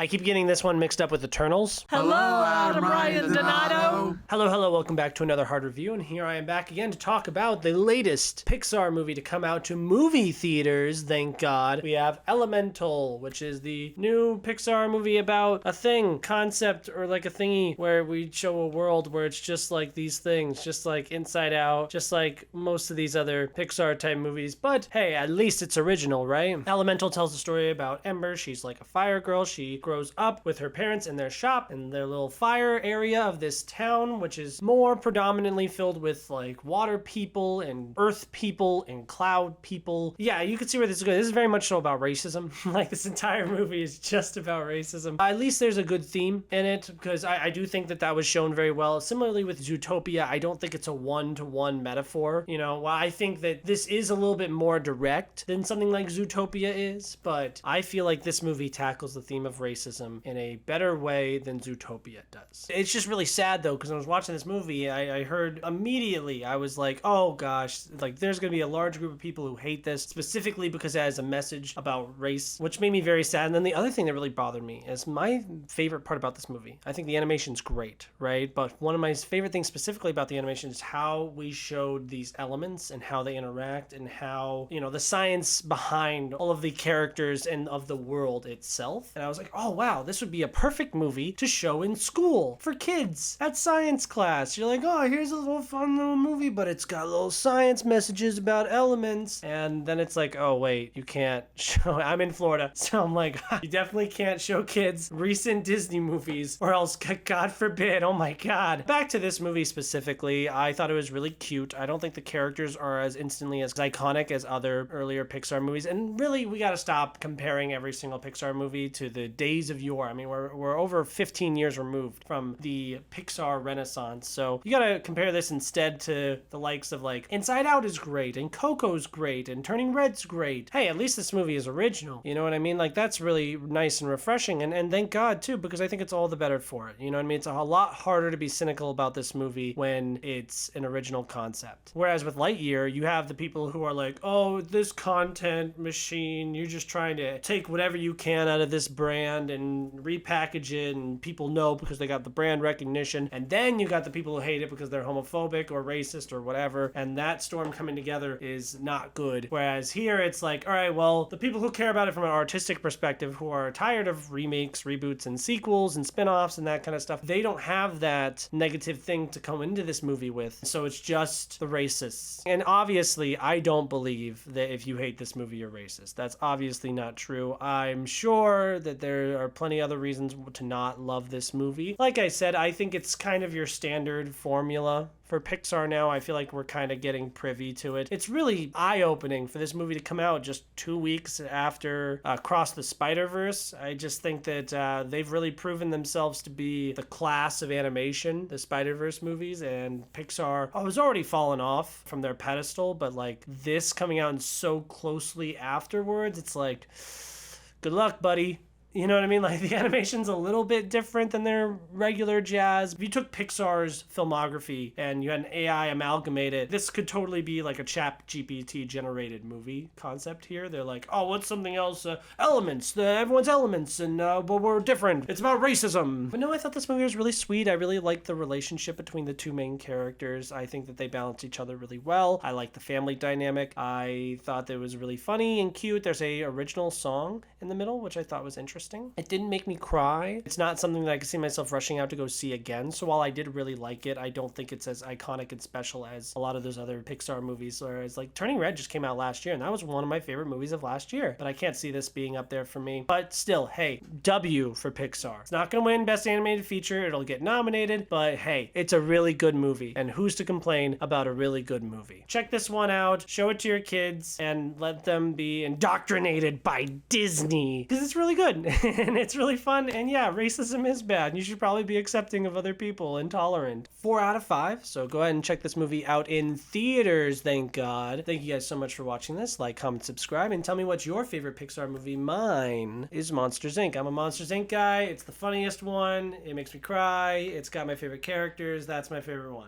I keep getting this one mixed up with Eternals. Hello, Adam Ryan Donato. Hello, welcome back to another hard review, and here I am back again to talk about the latest Pixar movie to come out to movie theaters, thank God. We have Elemental, which is the new Pixar movie about a thing, concept, or like a thingy where we show a world where it's just like these things, just like Inside Out, just like most of these other Pixar type movies, but hey, at least it's original, right? Elemental tells the story about Ember. She's like a fire girl. She grows up with her parents in their shop in their little fire area of this town, which is more predominantly filled with like water people and earth people and cloud people. Yeah, you can see where this is going. This is very much so about racism. Like this entire movie is just about racism. At least there's a good theme in it, because I do think that was shown very well. Similarly with Zootopia, I don't think it's a one-to-one metaphor. You know, while I think that this is a little bit more direct than something like Zootopia is, but I feel like this movie tackles the theme of racism in a better way than Zootopia does. It's just really sad though, because when I was watching this movie, I heard immediately, I was like, oh gosh, like there's gonna be a large group of people who hate this, specifically because it has a message about race, which made me very sad. And then the other thing that really bothered me is my favorite part about this movie. I think the animation's great, right? But one of my favorite things specifically about the animation is how we showed these elements and how they interact and how, you know, the science behind all of the characters and of the world itself. And I was like, oh wow, this would be a perfect movie to show in school for kids at science class. You're like, oh, here's a little fun little movie, but it's got little science messages about elements. And then it's like, oh wait, you can't show, I'm in Florida, so I'm like, you definitely can't show kids recent Disney movies, or else, God forbid, oh my God. Back to this movie specifically, I thought it was really cute. I don't think the characters are as instantly as iconic as other earlier Pixar movies, and really, we gotta stop comparing every single Pixar movie to the days of yore. I mean, we're over 15 years removed from the Pixar renaissance, so you gotta compare this instead to the likes of like Inside Out is great, and Coco's great, and Turning Red's great. Hey, at least this movie is original. You know what I mean? Like, that's really nice and refreshing, and thank God too, because I think it's all the better for it. You know what I mean? It's a lot harder to be cynical about this movie when it's an original concept. Whereas with Lightyear, you have the people who are like, oh, this content machine, you're just trying to take whatever you can out of this brand and repackage it, and people know because they got the brand recognition. And then you got the people who hate it because they're homophobic or racist or whatever, and that storm coming together is not good. Whereas here it's like, all right, well, the people who care about it from an artistic perspective, who are tired of remakes, reboots, and sequels and spin-offs and that kind of stuff, they don't have that negative thing to come into this movie with. So it's just the racists. And obviously, I don't believe that if you hate this movie, you're racist. That's obviously not true. I'm sure that there are plenty other reasons to not love this movie. Like I said, I think it's kind of your standard formula for Pixar now. I feel like we're kind of getting privy to it. It's really eye-opening for this movie to come out just 2 weeks after Across the Spider-Verse. I just think that they've really proven themselves to be the class of animation, the Spider-Verse movies, and Pixar was already fallen off from their pedestal, but like this coming out so closely afterwards, it's like, good luck, buddy. You know what I mean? Like, the animation's a little bit different than their regular jazz. If you took Pixar's filmography and you had an AI amalgamate it, this could totally be like a ChatGPT generated movie concept here. They're like, oh, what's something else? Elements. Everyone's elements, and but we're different. It's about racism. But no, I thought this movie was really sweet. I really liked the relationship between the two main characters. I think that they balance each other really well. I like the family dynamic. I thought that it was really funny and cute. There's a original song in the middle, which I thought was interesting. It didn't make me cry. It's not something that I could see myself rushing out to go see again. So while I did really like it, I don't think it's as iconic and special as a lot of those other Pixar movies. Whereas like Turning Red just came out last year, and that was one of my favorite movies of last year. But I can't see this being up there for me. But still, hey, W for Pixar. It's not going to win Best Animated Feature. It'll get nominated. But hey, it's a really good movie. And who's to complain about a really good movie? Check this one out. Show it to your kids and let them be indoctrinated by Disney. Because it's really good. And it's really fun. And yeah, racism is bad. You should probably be accepting of other people and tolerant. 4 out of 5. So go ahead and check this movie out in theaters, thank God. Thank you guys so much for watching this. Like, comment, subscribe, and tell me what's your favorite Pixar movie. Mine is Monsters, Inc. I'm a Monsters, Inc. guy. It's the funniest one. It makes me cry. It's got my favorite characters. That's my favorite one.